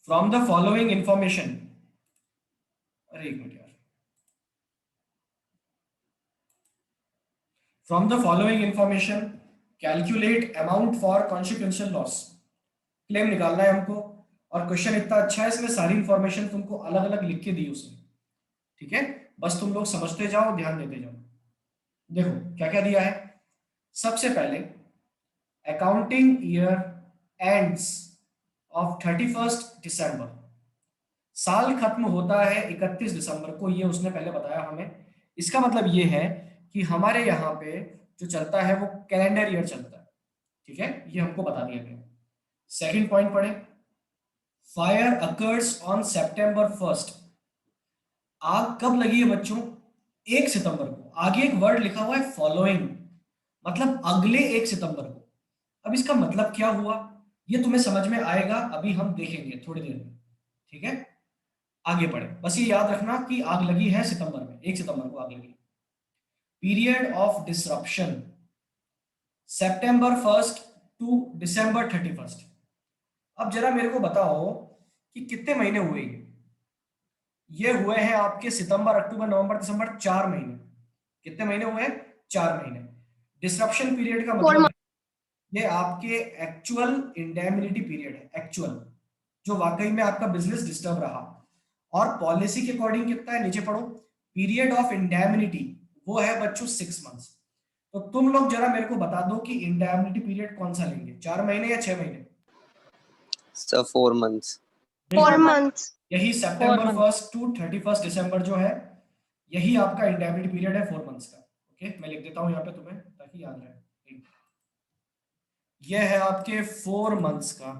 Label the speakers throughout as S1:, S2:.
S1: From the following information, अरे एक minute यार, from the following information calculate amount for consequential loss. Claim निकालना है हमको, और क्वेश्चन इतना अच्छा है, इसमें सारी इंफॉर्मेशन तुमको अलग अलग लिख के दी उसने, ठीक है। बस तुम लोग समझते जाओ, ध्यान देते जाओ। देखो क्या क्या दिया है। सबसे पहले अकाउंटिंग ईयर एंड्स ऑफ 31 दिसंबर, साल खत्म होता है 31 दिसंबर को, ये उसने पहले बताया हमें। इसका मतलब ये है कि हमारे यहाँ पे जो चलता है वो कैलेंडर ईयर चलता है, ठीक है, ये हमको बता दिया गया। सेकंड पॉइंट पढ़े, फायर अकर्स ऑन सितंबर 1। आग कब लगी है बच्चों? 1 सितंबर को। आगे एक वर्ड लिखा हुआ है फॉलोइंग, मतलब अगले 1 सितंबर को। अब इसका मतलब क्या हुआ ये तुम्हें समझ में आएगा, अभी हम देखेंगे थोड़ी देर में, ठीक है। आगे बढ़े, बस ये याद रखना कि आग लगी है सितंबर में, 1 सितंबर को आग लगी। Period of disruption September 1 to December 31। अब जरा मेरे को बताओ कि कितने महीने हुए ये हुए हैं आपके सितंबर अक्टूबर नवंबर दिसंबर, 4 महीने। कितने महीने हुए हैं? 4 महीने। डिसरप्शन पीरियड का मतलब ये आपके एक्चुअल इंडेमिनिटी पीरियड है, एक्चुअल, जो वाकई में आपका बिजनेस डिस्टर्ब रहा। और पॉलिसी के अकॉर्डिंग कितना है, नीचे पढ़ो, पीरियड ऑफ इंडेमिनिटी वो है बच्चों 6 मंथ्स। तो तुम लोग जरा मेरे को बता दो कि इंडेमिनिटी पीरियड कौन सा लेंगे, 4 महीने या 6 महीने?
S2: Sir 4 months.
S3: 4 months।
S1: यही September 1 टू 31 दिसंबर जो है, यही आपका इंडेमिनिटी पीरियड है 4 मंथ्स का। ओके, मैं लिख देता हूं यहाँ पे तुम्हें ताकि याद रहे। यह है आपके 4 मंथ्स का,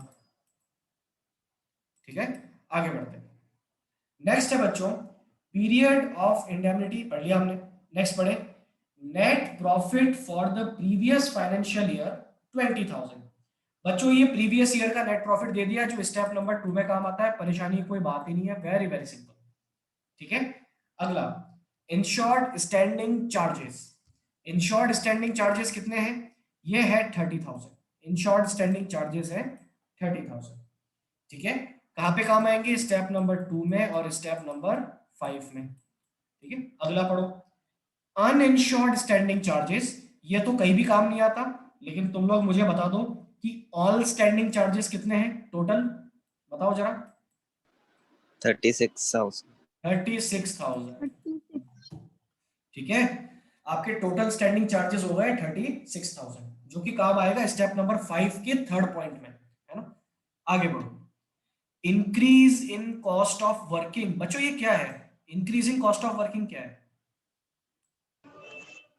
S1: ठीक है। आगे बढ़ते हैं, नेक्स्ट है बच्चों पीरियड ऑफ इंडेमिनिटी, पढ़ लिया हमने। नेक्स्ट पढ़े, net profit for the previous financial year 20,000। बच्चों ये प्रीवियस ईयर का नेट प्रॉफिट दे दिया, जो स्टेप नंबर 2 में काम आता है। परेशानी कोई बात ही नहीं है, वेरी वेरी सिंपल, ठीक है। अगला insured standing charges. Insured standing charges कितने हैं? ये है 30,000। इंश्योर्ड स्टैंडिंग चार्जेस है 30,000, ठीक है। कहां पे काम आएंगे? स्टेप नंबर 2 में और स्टेप नंबर 5 में, ठीक है। अगला पढ़ो, अनइंश्योर्ड स्टैंडिंग चार्जेस। ये तो कहीं भी काम नहीं आता, लेकिन तुम लोग मुझे बता दो कि ऑल स्टैंडिंग चार्जेस कितने हैं टोटल, बताओ जरा।
S2: 36,000।
S1: 36,000, ठीक है। आपके टोटल स्टैंडिंग चार्जेस हो गए 36,000, जो कि काम आएगा स्टेप नंबर 5 के थर्ड पॉइंट में, है ना। आगे बढ़ो, increase in cost of working. बच्चों ये क्या है? इंक्रीजिंग कॉस्ट ऑफ वर्किंग क्या है?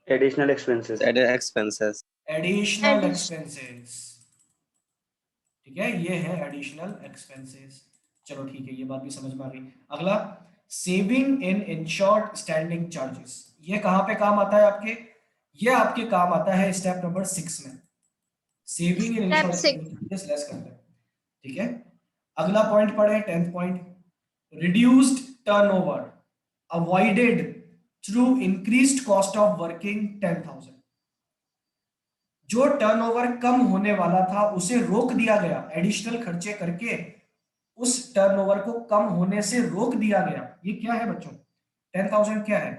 S4: Additional expenses.
S2: Expenses.
S1: Additional expenses, ठीक है, ये है एडिशनल एक्सपेंसेस। चलो ठीक है, ये बात भी समझ में आ गई। अगला saving in insured standing charges. ये कहां पे काम आता है आपके? ये आपके काम आता है स्टेप नंबर 6 में, saving in insured standing charges less करते हैं, ठीक है। अगला पॉइंट पढ़े, 10th point, reduced turnover avoided through increased cost of working 10,000। जो टर्नओवर कम होने वाला था उसे रोक दिया गया, एडिशनल खर्चे करके उस टर्नओवर को कम होने से रोक दिया गया। ये क्या है बच्चों? 10,000 क्या है?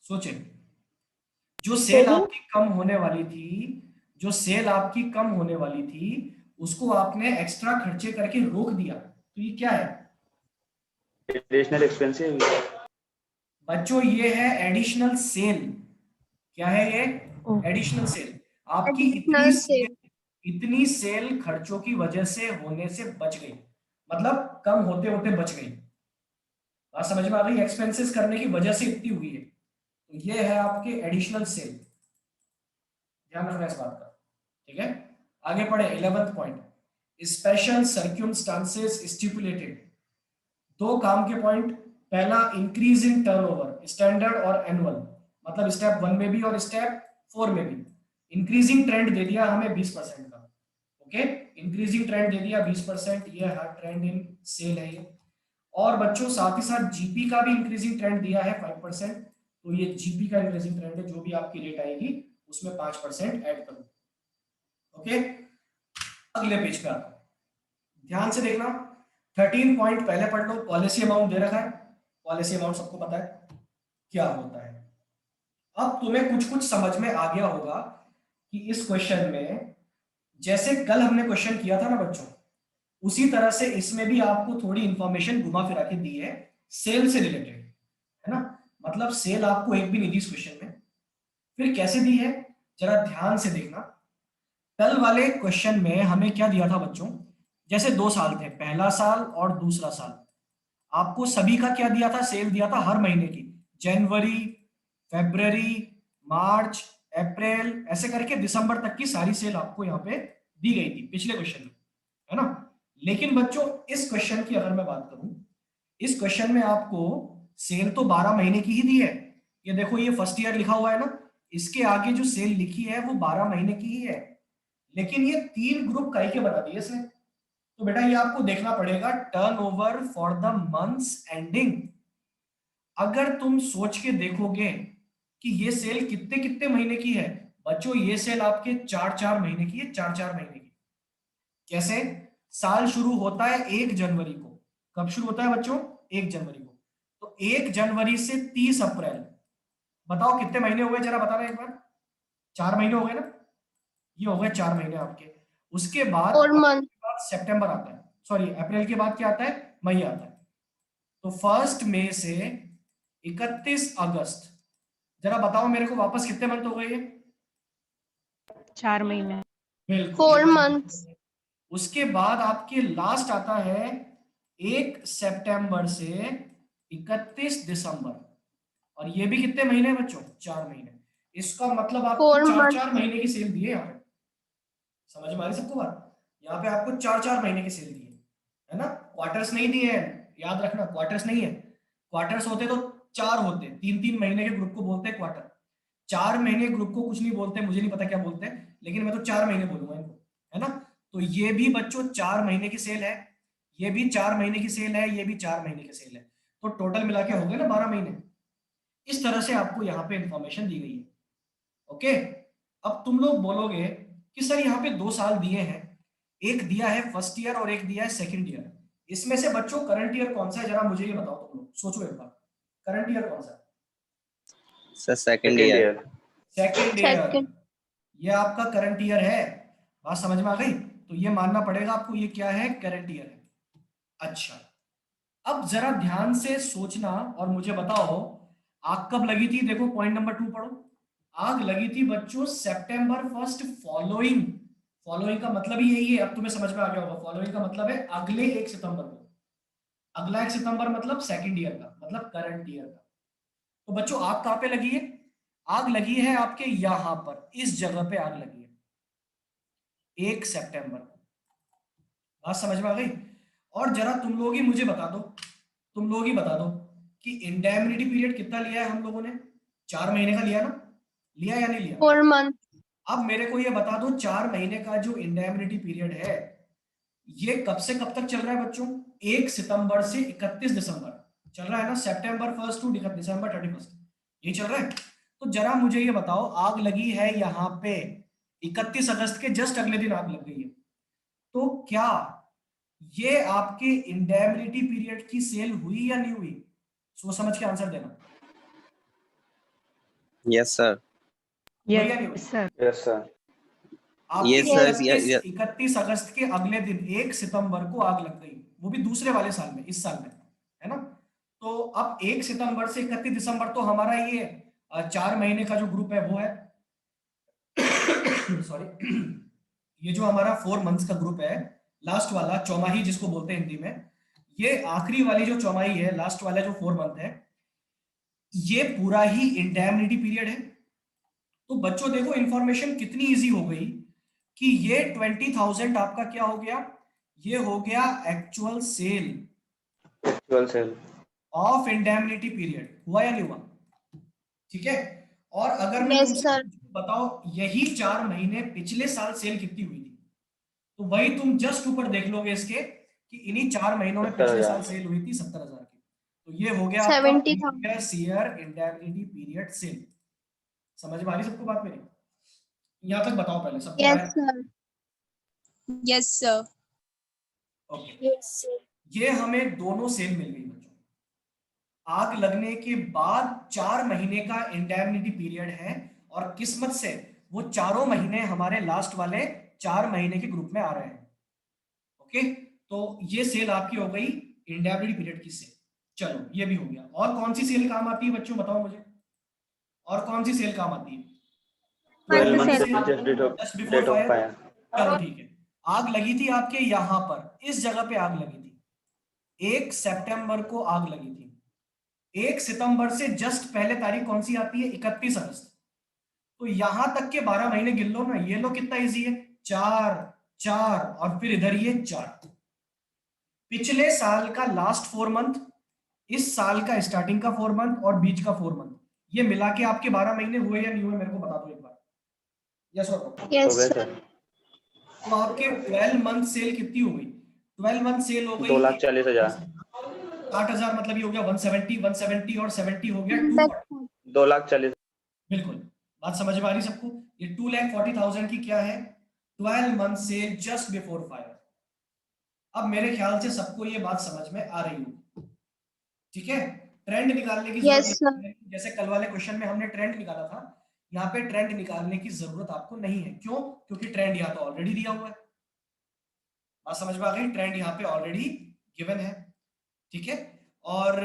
S1: सोचे, जो सेल आपकी कम होने वाली थी, जो सेल आपकी कम होने वाली थी, उसको आपने एक्स्ट्रा खर्चे करके रोक दिया, तो ये क्या है?
S4: Additional expenses.
S1: बच्चों ये है एडिशनल सेल। क्या है ये? Additional sale. आपकी इतनी सेल खर्चों की वजह से होने से बच गई, मतलब कम होते होते बच गई। बात समझ में आ गई? एक्सपेंसेस करने की वजह से इतनी हुई है, तो ये है आपके एडिशनल सेल, ध्यान रखना इस बात का, ठीक है। आगे पढ़े, 11th पॉइंट, स्पेशल सर्क्यूमस्टांसेस स्टिपुलेटेड। दो काम के पॉइंट, पहला इंक्रीज इन टर्नओवर स्टैंडर्ड और एनुअल, मतलब स्टेप 1 में भी और स्टेप 4 में भी इंक्रीजिंग ट्रेंड दे दिया हमें 20% का, ओके। इंक्रीजिंग ट्रेंड दे दिया 20%, ये हर ट्रेंड इन सेल है ये। और बच्चों साथ ही साथ जीपी का भी इंक्रीजिंग ट्रेंड दिया है 5%, तो ये जीपी का इंक्रीजिंग ट्रेंड है, जो भी आपकी रेट आएगी उसमें 5% ऐड करो, ओके। अगले पेज पे आता हूं, ध्यान से देखना। 13 पॉइंट पहले पढ़ लो, पॉलिसी अमाउंट दे रखा है, पॉलिसी अमाउंट सबको पता है क्या होता है। अब तुम्हें कुछ कुछ समझ में आ गया होगा कि इस क्वेश्चन में जैसे कल हमने क्वेश्चन किया था ना बच्चों, उसी तरह से इसमें भी आपको थोड़ी इंफॉर्मेशन घुमा फिरा के दी है सेल से रिलेटेड, है ना। मतलब सेल आपको एक भी नहीं दी इस क्वेश्चन में। फिर कैसे दी है जरा ध्यान से देखना। कल वाले क्वेश्चन में हमें क्या दिया था बच्चों, जैसे 2 साल थे, पहला साल और दूसरा साल, आपको सभी का क्या दिया था, सेल दिया था हर महीने की, जनवरी, फरवरी, मार्च, अप्रैल, ऐसे करके दिसंबर तक की सारी सेल आपको यहाँ पे दी गई थी पिछले क्वेश्चन में, है ना। लेकिन बच्चों इस क्वेश्चन की अगर मैं बात करूं, इस क्वेश्चन में आपको सेल तो 12 महीने की ही दी है। ये देखो ये फर्स्ट ईयर लिखा हुआ है ना, इसके आगे जो सेल लिखी है वो 12 महीने की ही है, लेकिन ये 3 ग्रुप का के बना दिए इसने। तो बेटा ये आपको देखना पड़ेगा turnover for the months ending. अगर तुम सोच के देखोगे कि ये सेल कितने कितने महीने की है, बच्चों ये सेल आपके 4-4 महीने की है, 4-4 महीने की। कैसे, साल शुरू होता है 1 जनवरी को, कब शुरू होता है बच्चों, 1 जनवरी को, तो 1 जनवरी से 30 अप्रैल, बताओ कितने महीने हुए, जरा बताना एक बार। 4 महीने हो गए ना, ये हो गए 4 महीने आपके। उसके बाद
S3: 4 months.
S1: सितंबर आता है, सॉरी अप्रैल के बाद क्या आता है, मई आता है। तो 1 मई से 31 अगस्त, जरा बताओ मेरे को वापस कितने मंथ हो गए ये,
S5: 4 महीने।
S1: बिल्कुल
S3: 4 months.
S1: उसके बाद आपके लास्ट आता है 1 सितंबर से 31 दिसंबर, और ये भी कितने महीने बच्चों, 4 महीने। इसका मतलब आपको
S3: 4 months.
S1: 4-4 महीने की सेल दी है यहाँ पे, समझ में आ रही सबको बात। यहाँ पे आपको 4-4 महीने की सेल दी है ना, क्वार्टर्स नहीं दिए हैं, याद रखना क्वार्टर्स नहीं है। क्वार्टर्स होते तो 4 होते, 3-3 महीने के ग्रुप को बोलते हैं क्वार्टर। 4 महीने ग्रुप को कुछ नहीं बोलते, मुझे नहीं पता क्या बोलते हैं, लेकिन मैं तो 4 महीने बोलूंगा इनको, है ना। तो ये भी बच्चों 4 महीने की सेल है, ये भी 4 महीने की सेल है, ये भी 4 महीने की सेल है, तो टोटल मिला के हो गए ना 12 महीने। इस तरह से आपको यहाँ पे इंफॉर्मेशन दी गई है। ओके, अब तुम लोग बोलोगे कि सर यहाँ पे 2 साल दिए हैं, एक दिया है फर्स्ट ईयर और एक दिया है सेकंड ईयर, इसमें से बच्चों करंट ईयर कौन सा है, जरा मुझे ये बताओ, तुम लोग सोचो एक बार, करंट ईयर कौन सा है।
S2: Sir second
S4: second
S2: year.
S4: Year.
S1: Second year,
S3: Second.
S1: ये आपका करंट ईयर है, बात समझ में आ गई। तो ये मानना पड़ेगा आपको, ये क्या है, करंट ईयर है। अच्छा, अब जरा ध्यान से सोचना और मुझे बताओ आग कब लगी थी, देखो पॉइंट नंबर 2 पढ़ो। आग लगी थी बच्चों सितंबर 1 फॉलोइंग, फॉलोइंग का मतलब ही यही है, अब तुम्हें समझ में आ गया होगा, फॉलोइंग का मतलब है अगले 1 सितंबर को, अगला 1 सितंबर मतलब सेकंड ईयर का, मतलब करंट ईयर का। तो बच्चों आग कहां पे लगी है, आग लगी है आपके यहां पर, इस जगह पे आग लगी है 1 सितंबर को, बात समझ में आ गई। और जरा तुम लोग ही मुझे बता दो, तुम लोग ही बता दो कि इंडेमनिटी पीरियड कितना लिया है हम लोगों ने, 4 महीने का लिया ना, लिया या नहीं लिया।
S3: 4 months.
S1: अब मेरे को ये बता दो 4 महीने का जो इंडेमनिटी पीरियड है, ये कब से कब तक चल रहा है बच्चों, 1 सितंबर से 31 दिसंबर चल रहा है ना, सितंबर 1 टू दिसंबर 31, ये चल रहा है। तो जरा मुझे ये बताओ, आग लगी है यहाँ पे 31 अगस्त के जस्ट अगले दिन आग लग गई है, तो क्या ये आपके इंडेमनिटी पीरियड की सेल हुई या नहीं हुई, सोच समझ के आंसर देना।
S2: Yes sir.
S1: हुई या नहीं हुई?
S5: Yes sir.
S4: Yes sir.
S1: आपके
S2: Yes, sir.
S1: 31 अगस्त के अगले दिन 1 सितंबर को आग लग गई, वो भी दूसरे वाले साल में, इस साल में, है ना। तो अब 1 सितंबर से 31 दिसंबर तो हमारा ये 4 महीने का जो ग्रुप है वो है सॉरी ये जो हमारा 4 मंथ्स का ग्रुप है, लास्ट वाला चौमाही जिसको बोलते हैं हिंदी में, ये आखिरी वाली जो चौमाही है, लास्ट वाला जो 4 मंथ है, ये पूरा ही इंडेमनिटी पीरियड है। तो बच्चों देखो इंफॉर्मेशन कितनी इजी हो गई कि ये 20,000 आपका क्या हो गया, ये हो गया actual sale
S4: actual sale
S1: of indemnity period, हुआ या नहीं हुआ, ठीक है। और अगर मैं
S3: Yes,
S1: तुमसे
S3: sir.
S1: बताओ यही 4 महीने पिछले साल सेल कितनी हुई थी, तो वही तुम जस्ट ऊपर देख लोगे इसके कि इन्हीं 4 महीनों में पिछले
S4: 70,000
S1: साल सेल हुई थी 70,000 की। तो ये हो गया आपका
S3: 70,000.
S1: Previous year indemnity period sale. समझ में आ रही सबको बात मेरी, यहां तक बताओ पहले सबको आया।
S3: Yes, sir. Yes, sir.
S1: Okay, ये हमें दोनों सेल मिल गई बच्चों। आग लगने के बाद 4 महीने का इंडेमनिटी पीरियड है, और किस्मत से वो चारों महीने हमारे लास्ट वाले 4 महीने के ग्रुप में आ रहे हैं। ओके, तो ये सेल आपकी हो गई इंडेमनिटी पीरियड की सेल। चलो ये भी हो गया। और कौन सी सेल काम आती है बच्चों, बताओ मुझे, और कौन सी सेल काम आती है?
S4: 12
S5: Month
S4: months
S5: sale.
S1: Just before
S4: date of
S1: fire.
S4: fire.
S1: चलो ठीक है, आग लगी थी आपके यहां पर, इस जगह पे आग लगी थी। 1 सितंबर को आग लगी थी। 1 सितंबर से जस्ट पहले तारीख कौन सी आती है? 31 अगस्त। तो यहां तक के 12 महीने गिन लो ना। ये लो कितना इजी है, 4 4 और फिर इधर ये 4। पिछले साल का लास्ट 4 मंथ, इस साल का स्टार्टिंग का 4 मंथ और बीच का 4 मंथ, ये मिला के आपके 12 महीने हुए या नहीं हुए, मेरे को बता दो एक बार। यस और नो?
S4: हो
S3: Yes,
S4: गए
S3: sir.
S4: सर।
S1: तो आपके 12 मंथ सेल कितनी हो गई? 12 मंथ सेल हो गई
S4: 2,40,000।
S1: 60,000, मतलब ये हो गया 170, 170 और 70 हो गया 240।
S4: 2,40,000।
S1: बिल्कुल, बात समझ में आ रही सबको? ये 2,40,000 की क्या है? 12 month sale just before fire. अब मेरे ख्याल से सबको ये बात समझ में आ रही होगी, ठीक है? ट्रेंड निकालने की जरूरत
S3: Yes, sir.
S1: नहीं है। जैसे कल वाले क्वेश्चन में हमने ट्रेंड निकाला था, यहाँ पे ट्रेंड निकालने की जरूरत आपको नहीं है। क्यों? क्योंकि ट्रेंड यहाँ तो ऑलरेडी दिया हुआ है। बात समझ में आ गई? ट्रेंड यहाँ पे ऑलरेडी गिवन है, ठीक है? और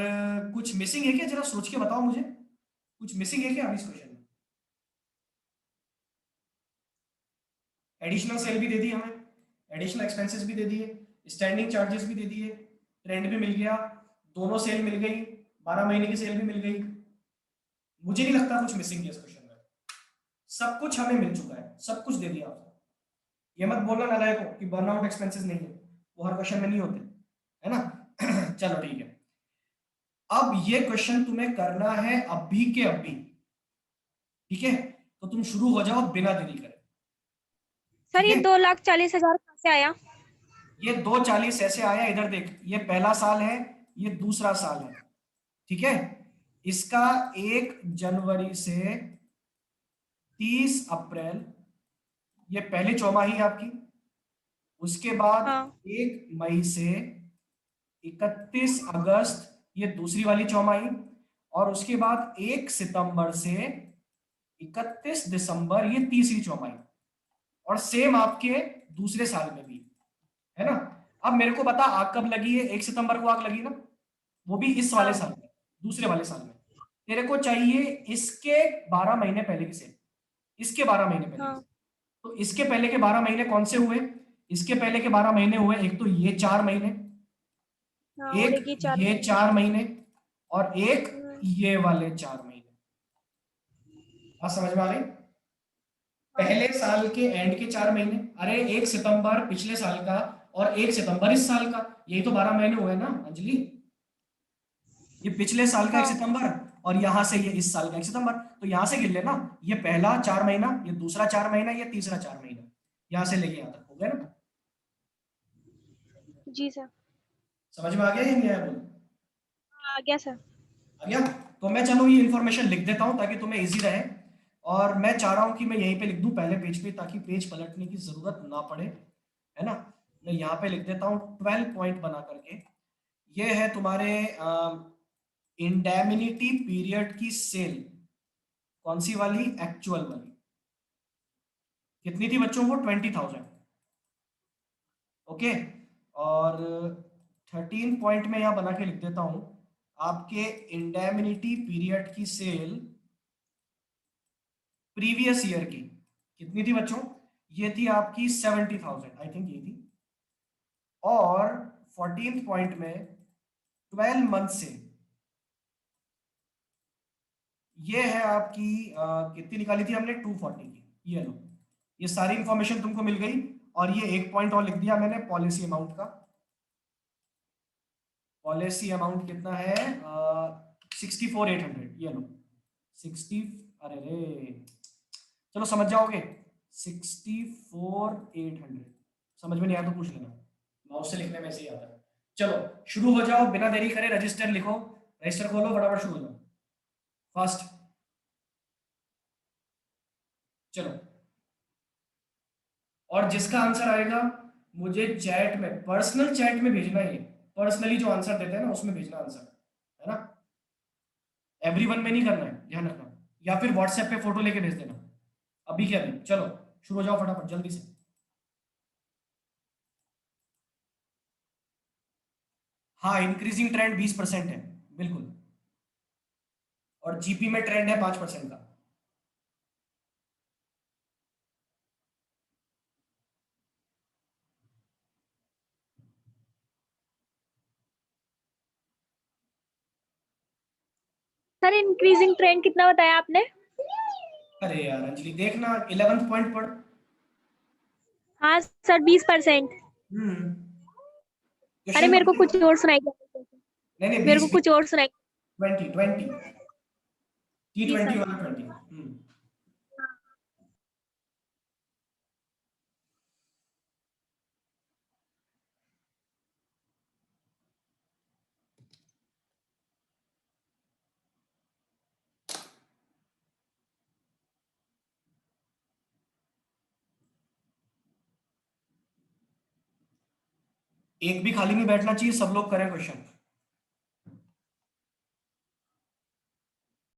S1: कुछ मिसिंग है क्या, जरा सोच के बताओ मुझे, कुछ मिसिंग है क्या अभी इस क्वेश्चन में? एडिशनल सेल भी दे दी हमें, एडिशनल एक्सपेंसेस भी दे दिए, स्टैंडिंग चार्जेस भी दे दिए, ट्रेंड भी मिल गया, दोनों सेल मिल गई, 12 महीने की सेल भी मिल गई। मुझे नहीं लगता कुछ मिसिंग है इस क्वेश्चन में। सब कुछ हमें मिल चुका है, सब कुछ दे दिया आपको। ये मत बोलना नालायक को कि बर्नआउट एक्सपेंसेस नहीं है, वो हर क्वेश्चन में नहीं होते, है ना? चलो ठीक है, अब ये क्वेश्चन तुम्हें करना है अभी के अभी, ठीक है? तो तुम शुरू हो जाओ बिना देरी करे,
S5: सर
S1: ठीक
S5: ये
S1: है?
S5: 2,40,000 कहाँ से आया?
S1: ये 240 ऐसे आया, इधर देख, ये पहला साल है, ये दूसरा साल है, ठीक है? इसका 1 जनवरी से 30 अप्रैल ये पहली चौमाही है आपकी। उसके बाद
S5: हाँ
S1: 1 मई से 31 अगस्त ये दूसरी वाली चौमाही, और उसके बाद 1 सितंबर से 31 दिसंबर ये तीसरी चौमाही। और सेम आपके दूसरे साल में भी है ना? अब मेरे को बता, आग कब लगी है? 1 सितंबर को आग लगी ना, वो भी इस वाले
S5: हाँ
S1: साल में, दूसरे वाले साल में। तेरे को चाहिए इसके 12 महीने पहले की सेल, इसके 12 महीने पहले की
S5: हाँ
S1: सेल। तो इसके पहले के 12 महीने कौन से हुए? इसके पहले के 12 महीने हुए, एक तो ये 4 महीने,
S5: हाँ, और
S1: एक
S5: एक ही 4
S1: ये 4 महीने, और एक
S5: महीने।
S1: ये वाले 4 महीने। बात समझ में आ रही?
S5: हाँ
S1: पहले साल के एंड के 4 महीने, अरे 1 सितंबर पिछले साल का और 1 सितंबर इस साल का, यही तो 12 महीने हुए ना अंजलि? ये पिछले साल का 1
S5: हाँ
S1: सितंबर और यहां से ये इस साल का 1 सितंबर, तो यहां से गिन लेना। ये पहला 4 महीना, ये दूसरा 4 महीना, ये तीसरा 4 महीना, यहां से लेके यहां तक हो गया ना?
S5: जी सर,
S1: समझ में आ गया या नहीं आया? बोलो,
S5: आ गया सर।
S1: आ गया? तो मैं चलो ये इन्फॉर्मेशन लिख देता हूं ताकि तुम्हें इजी रहे। और मैं चाह रहा हूं कि मैं यहीं पे लिख दूं पहले पेज पे, ताकि पेज पलटने की जरूरत ना पड़े, है ना? मैं यहाँ पे लिख देता हूँ 12 पॉइंट बना करके। ये है तुम्हारे इंडेमिनिटी पीरियड की सेल, कौन सी वाली? एक्चुअल वाली। कितनी थी बच्चों को? 20,000। ओके, और 13 पॉइंट में यहाँ बना के लिख देता हूं, आपके इंडेमिनिटी पीरियड की सेल प्रीवियस ईयर की कितनी थी बच्चों? ये थी आपकी 70,000, आई थिंक ये थी। और 14 पॉइंट में 12 मंथ से ये है आपकी कितनी निकाली थी हमने? 240 की। ये लो, ये सारी इंफॉर्मेशन तुमको मिल गई। और ये एक पॉइंट और लिख दिया मैंने पॉलिसी अमाउंट का। पॉलिसी अमाउंट कितना है? 64,800। ये लो 60, अरे रे, चलो समझ जाओगे, 64,800। समझ में नहीं आया तो पूछ लेना, माउस से लिखने में ऐसे ही आता है। चलो शुरू हो जाओ बिना देरी करे, रजिस्टर लिखो, रजिस्टर खोलो, फटाफट शुरू हो जाओ फास्ट। चलो, और जिसका आंसर आएगा मुझे चैट में, पर्सनल चैट में भेजना है, पर्सनली जो आंसर देते हैं ना उसमें भेजना आंसर, है ना। एवरीवन में नहीं करना है, ध्यान रखना। या फिर व्हाट्सएप पे फोटो लेके भेज देना अभी के अभी। चलो शुरू हो जाओ फटाफट जल्दी से। हाँ, इंक्रीजिंग ट्रेंड 20% है, बिल्कुल। और जीपी में ट्रेंड है 5% का।
S5: सर इंक्रीजिंग ट्रेंड कितना बताया आपने?
S1: अरे यार अंजलि, देखना 11th पॉइंट पढ़।
S5: हाँ सर 20%।
S1: हम्म।
S5: अरे
S1: क्वेश्चन
S5: मेरे को कुछ और सुनाई दिया।
S1: नहीं नहीं,
S5: मेरे को
S1: 20,
S5: कुछ और सुनाई।
S1: 20, 20,
S5: जी
S1: T20
S5: सर।
S1: वाला 20। एक भी खाली नहीं बैठना चाहिए, सब लोग करें क्वेश्चन।